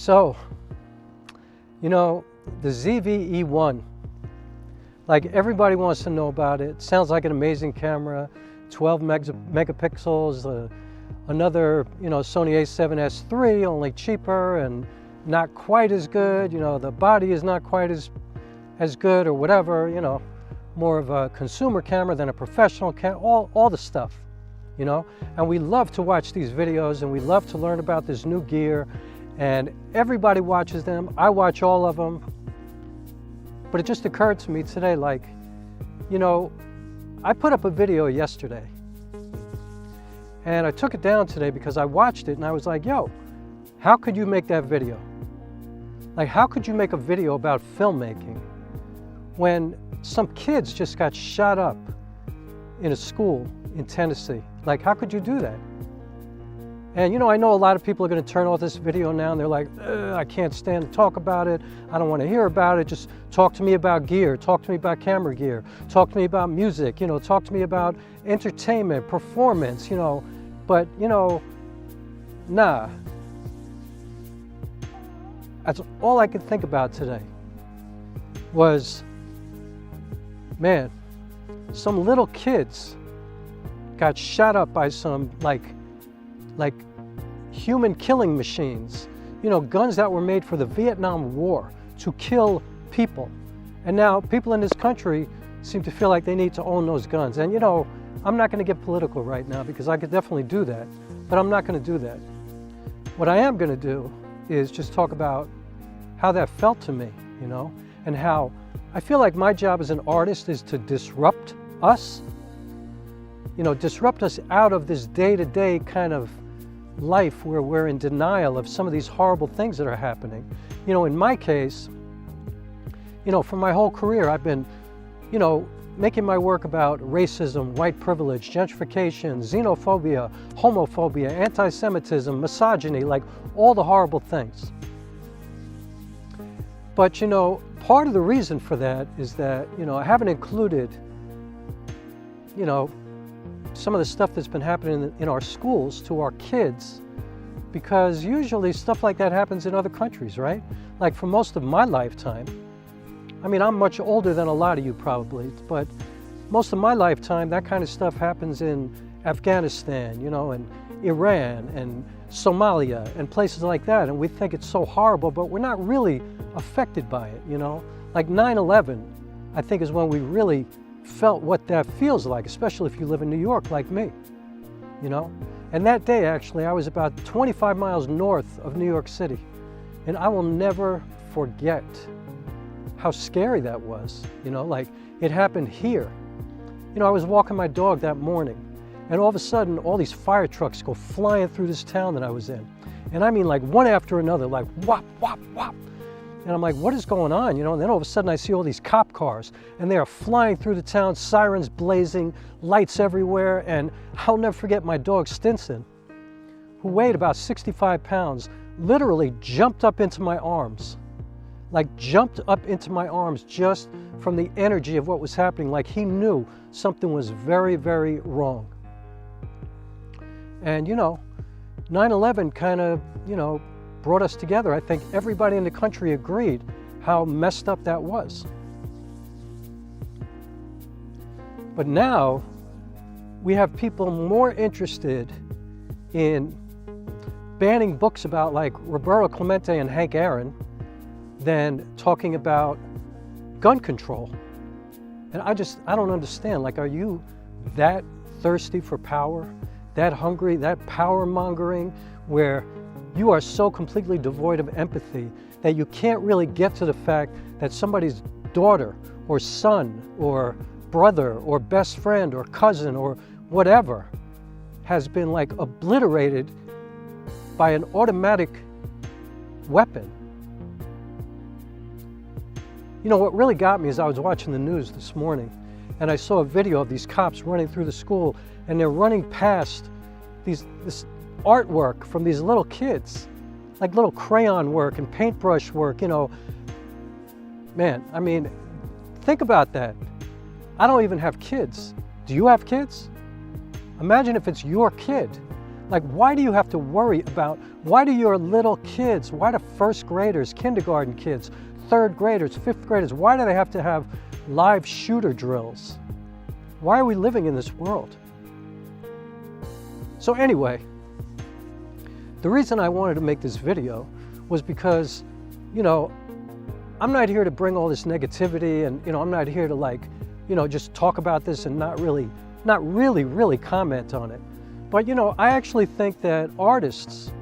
So, you know, the ZV-E1, like everybody wants to know about it. Sounds like an amazing camera, 12 megapixels, another, you know, Sony a7S III, only cheaper and not quite as good. You know, the body is not quite as good or whatever, you know, more of a consumer camera than a professional camera, all the stuff, you know. And we love to watch these videos and we love to learn about this new gear, and everybody watches them. I watch all of them. But it just occurred to me today, like, you know, I put up a video yesterday and I took it down today because I watched it and I was like, yo, how could you make that video? Like, how could you make a video about filmmaking when some kids just got shot up in a school in Tennessee? Like, how could you do that? And you know, I know a lot of people are going to turn off this video now and they're like, I can't stand to talk about it. I don't want to hear about it. Just talk to me about gear. Talk to me about camera gear. Talk to me about music. You know, talk to me about entertainment, performance, you know. But, you know, nah. That's all I could think about today was, man, some little kids got shot up by some like human killing machines, you know, guns that were made for the Vietnam War to kill people. And now people in this country seem to feel like they need to own those guns. And you know, I'm not going to get political right now because I could definitely do that, but I'm not going to do that. What I am going to do is just talk about how that felt to me, you know, and how I feel like my job as an artist is to disrupt us, you know, disrupt us out of this day-to-day kind of life where we're in denial of some of these horrible things that are happening. You know, in my case, you know, for my whole career, I've been, you know, making my work about racism, white privilege, gentrification, xenophobia, homophobia, anti-Semitism, misogyny, like all the horrible things. But, you know, part of the reason for that is that, you know, I haven't included, you know, some of the stuff that's been happening in our schools to our kids, because usually stuff like that happens in other countries, right? Like for most of my lifetime, I mean, I'm much older than a lot of you probably, but most of my lifetime, that kind of stuff happens in Afghanistan, you know, and Iran and Somalia and places like that. And we think it's so horrible, but we're not really affected by it, you know? Like 9/11, I think, is when we really felt what that feels like, especially if you live in New York like me, you know? And that day, actually, I was about 25 miles north of New York City. And I will never forget how scary that was, you know? Like, it happened here. You know, I was walking my dog that morning, and all of a sudden, all these fire trucks go flying through this town that I was in. And I mean, like, one after another, like, whop, whop, whop. And I'm like, what is going on, you know? And then all of a sudden I see all these cop cars and they are flying through the town, sirens blazing, lights everywhere. And I'll never forget my dog Stinson, who weighed about 65 pounds, literally jumped up into my arms. Like jumped up into my arms just from the energy of what was happening. Like he knew something was very, very wrong. And you know, 9/11 kind of, you know, brought us together. I think everybody in the country agreed how messed up that was. But now we have people more interested in banning books about like Roberto Clemente and Hank Aaron than talking about gun control. And I don't understand. Like, are you that thirsty for power, that hungry, that power mongering, where you are so completely devoid of empathy that you can't really get to the fact that somebody's daughter or son or brother or best friend or cousin or whatever has been like obliterated by an automatic weapon? You know, what really got me is I was watching the news this morning and I saw a video of these cops running through the school, and they're running past this artwork from these little kids, like little crayon work and paintbrush work, you know. Man, I mean, think about that. I don't even have kids. Do you have kids? Imagine if it's your kid. Like, why do you have to worry about, why do your little kids, why do first graders, kindergarten kids, third graders, fifth graders, why do they have to have live shooter drills? Why are we living in this world? So anyway, the reason I wanted to make this video was because, you know, I'm not here to bring all this negativity, and, you know, I'm not here to, like, you know, just talk about this and not really comment on it. But, you know, I actually think that artists,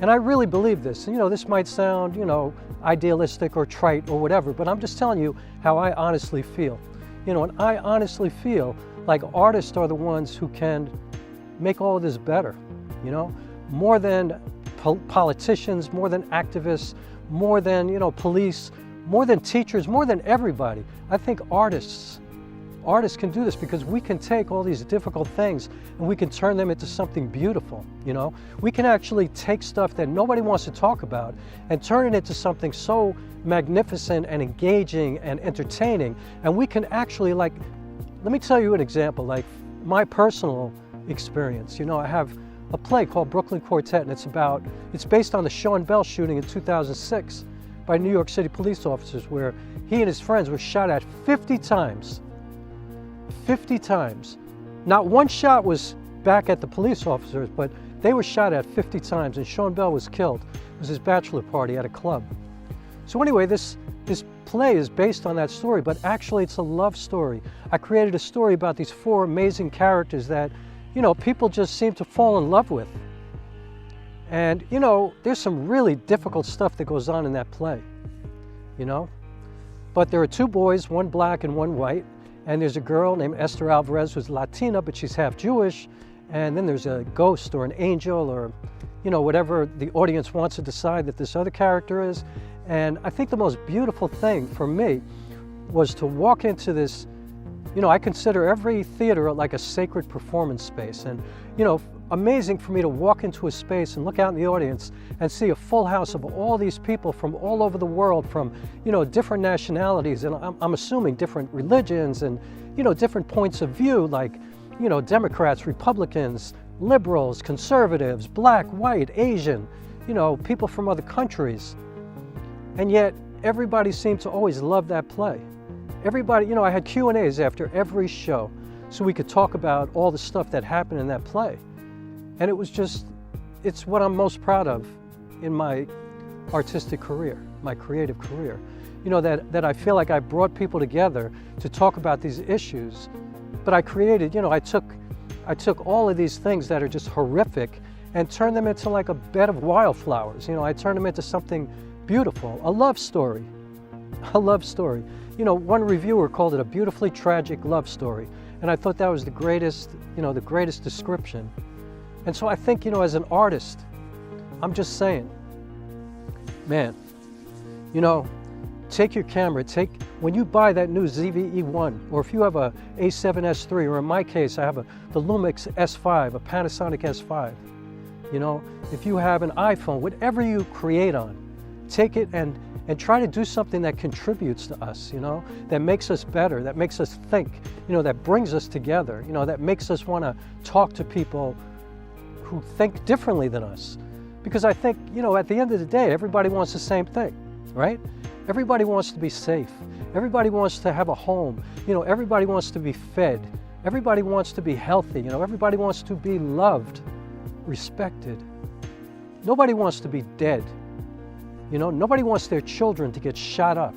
and I really believe this, and, you know, this might sound, you know, idealistic or trite or whatever, but I'm just telling you how I honestly feel. You know, and I honestly feel like artists are the ones who can make all of this better, you know, more than politicians, more than activists, more than, you know, police, more than teachers, more than everybody. I think artists can do this, because we can take all these difficult things and we can turn them into something beautiful, you know? We can actually take stuff that nobody wants to talk about and turn it into something so magnificent and engaging and entertaining. And we can actually, like, let me tell you an example, like my personal experience. You know, I have a play called Brooklyn Quartet, and it's based on the Sean Bell shooting in 2006 by New York City police officers, where he and his friends were shot at 50 times. 50 times. Not one shot was back at the police officers, but they were shot at 50 times, and Sean Bell was killed. It was his bachelor party at a club. So anyway, this play is based on that story, but actually it's a love story. I created a story about these 4 amazing characters that, you know, people just seem to fall in love with. And, you know, there's some really difficult stuff that goes on in that play, you know? But there are 2 boys, one black and one white, and there's a girl named Esther Alvarez who's Latina, but she's half Jewish, and then there's a ghost or an angel, or, you know, whatever the audience wants to decide that this other character is. And I think the most beautiful thing for me was to walk into this, you know, I consider every theater like a sacred performance space. And, you know, amazing for me to walk into a space and look out in the audience and see a full house of all these people from all over the world, from, you know, different nationalities, and I'm assuming different religions, and, you know, different points of view, like, you know, Democrats, Republicans, liberals, conservatives, black, white, Asian, you know, people from other countries. And yet everybody seemed to always love that play. Everybody, you know, I had Q&As after every show so we could talk about all the stuff that happened in that play. And it was just, it's what I'm most proud of in my artistic career, my creative career. You know, that I feel like I brought people together to talk about these issues, but I created, you know, I took all of these things that are just horrific and turned them into like a bed of wildflowers. You know, I turned them into something beautiful, a love story, a love story. You know, one reviewer called it a beautifully tragic love story, and I thought that was the greatest, you know, the greatest description. And so I think, you know, as an artist, I'm just saying, man, you know, take your camera, when you buy that new ZV-E1, or if you have a A7S III, or in my case, I have the Lumix S5, a Panasonic S5, you know, if you have an iPhone, whatever you create on, take it and try to do something that contributes to us, you know, that makes us better, that makes us think, you know, that brings us together, you know, that makes us want to talk to people who think differently than us. Because I think, you know, at the end of the day, everybody wants the same thing, right? Everybody wants to be safe. Everybody wants to have a home. You know, everybody wants to be fed. Everybody wants to be healthy. You know, everybody wants to be loved, respected. Nobody wants to be dead. You know, nobody wants their children to get shot up.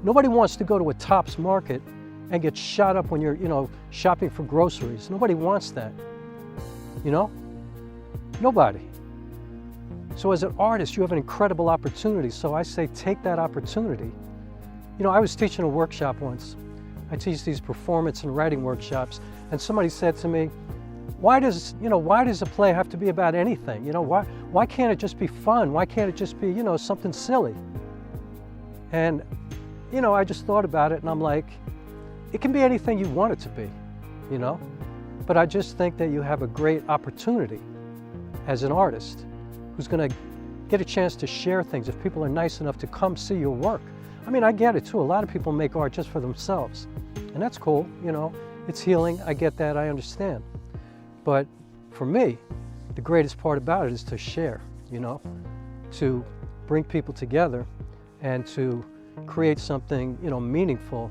Nobody wants to go to a Tops market and get shot up when you're, you know, shopping for groceries. Nobody wants that, you know? Nobody. So as an artist, you have an incredible opportunity. So I say, take that opportunity. You know, I was teaching a workshop once. I teach these performance and writing workshops, and somebody said to me, why does a play have to be about anything? You know, why can't it just be fun? Why can't it just be, you know, something silly? And, you know, I just thought about it, and I'm like, it can be anything you want it to be, you know? But I just think that you have a great opportunity as an artist who's going to get a chance to share things if people are nice enough to come see your work. I mean, I get it too. A lot of people make art just for themselves, and that's cool, you know. It's healing. I get that. I understand. But for me, the greatest part about it is to share, you know, to bring people together and to create something, you know, meaningful,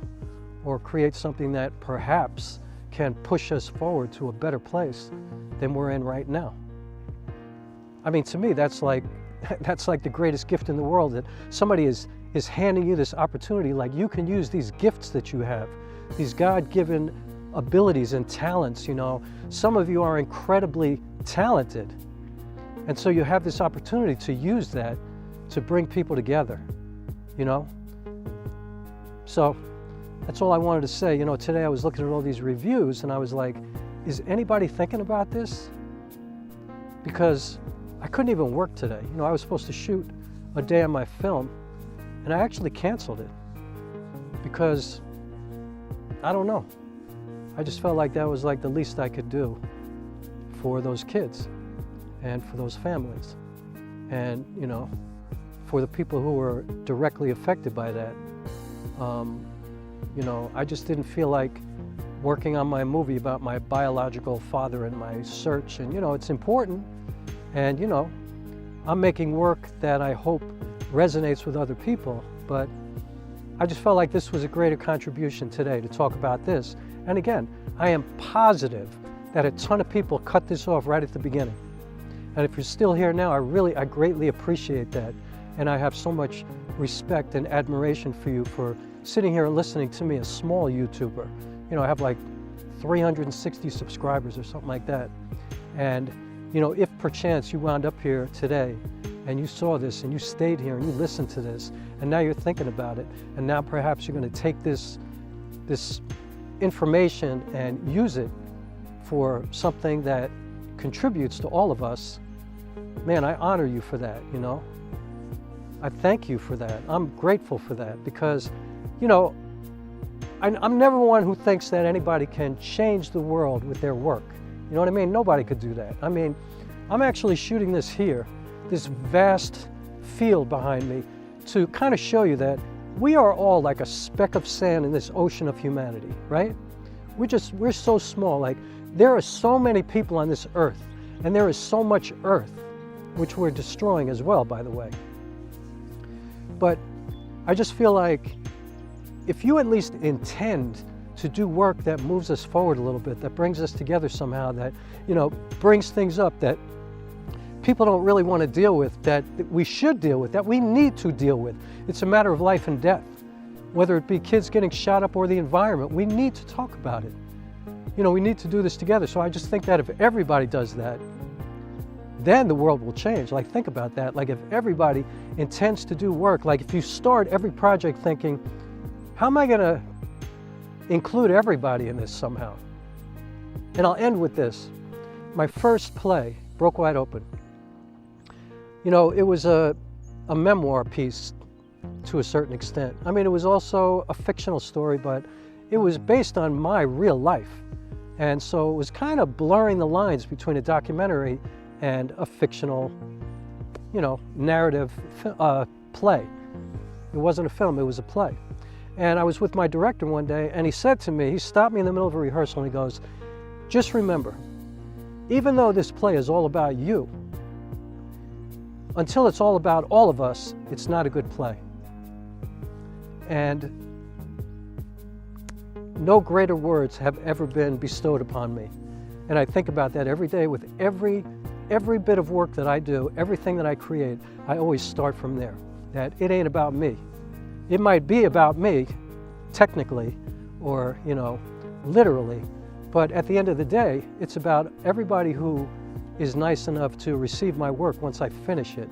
or create something that perhaps can push us forward to a better place than we're in right now. I mean, to me, that's like the greatest gift in the world, that somebody is handing you this opportunity, like you can use these gifts that you have, these God-given abilities and talents, you know. Some of you are incredibly talented, and so you have this opportunity to use that to bring people together, you know. So that's all I wanted to say. You know, today I was looking at all these reviews and I was like, is anybody thinking about this? Because I couldn't even work today. You know, I was supposed to shoot a day on my film and I actually canceled it because, I don't know, I just felt like that was like the least I could do for those kids and for those families and, you know, for the people who were directly affected by that. You know, I just didn't feel like working on my movie about my biological father and my search, and you know, it's important, and you know, I'm making work that I hope resonates with other people, but I just felt like this was a greater contribution today to talk about this. And again, I am positive that a ton of people cut this off right at the beginning. And if you're still here now, I greatly appreciate that. And I have so much respect and admiration for you for sitting here and listening to me, a small YouTuber. You know, I have like 360 subscribers or something like that. And, you know, if perchance you wound up here today and you saw this and you stayed here and you listened to this and now you're thinking about it, and now perhaps you're going to take this information and use it for something that contributes to all of us, man, I honor you for that, you know. I thank you for that. I'm grateful for that because, you know, I'm never one who thinks that anybody can change the world with their work. You know what I mean? Nobody could do that. I mean, I'm actually shooting this here, this vast field behind me, to kind of show you that we are all like a speck of sand in this ocean of humanity, right? We're so small. Like, there are so many people on this earth, and there is so much earth, which we're destroying as well, by the way. But I just feel like if you at least intend to do work that moves us forward a little bit, that brings us together somehow, that, you know, brings things up that people don't really want to deal with, that we should deal with, that we need to deal with. It's a matter of life and death. Whether it be kids getting shot up or the environment, we need to talk about it. You know, we need to do this together. So I just think that if everybody does that, then the world will change. Like, think about that. Like, if everybody intends to do work, like if you start every project thinking, how am I going to include everybody in this somehow? And I'll end with this. My first play, Broke Wide Open. You know, it was a memoir piece to a certain extent. I mean, it was also a fictional story, but it was based on my real life. And so it was kind of blurring the lines between a documentary and a fictional, you know, narrative play. It wasn't a film, it was a play. And I was with my director one day, and he said to me, he stopped me in the middle of a rehearsal, and he goes, just remember, even though this play is all about you, until it's all about all of us, it's not a good play. And no greater words have ever been bestowed upon me. And I think about that every day with every bit of work that I do, everything that I create, I always start from there. That it ain't about me. It might be about me, technically, or, you know, literally, but at the end of the day, it's about everybody who is nice enough to receive my work once I finish it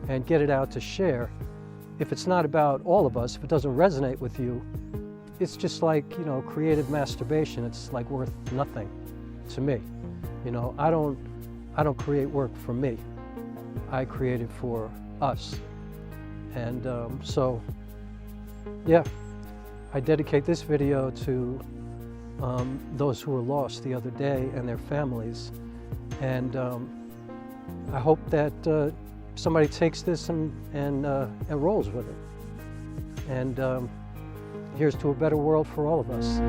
and get it out to share. If it's not about all of us, if it doesn't resonate with you, it's just like, you know, creative masturbation. It's like worth nothing to me. You know, I don't create work for me. I create it for us. And so, yeah, I dedicate this video to those who were lost the other day and their families. And I hope that somebody takes this and rolls with it. And here's to a better world for all of us.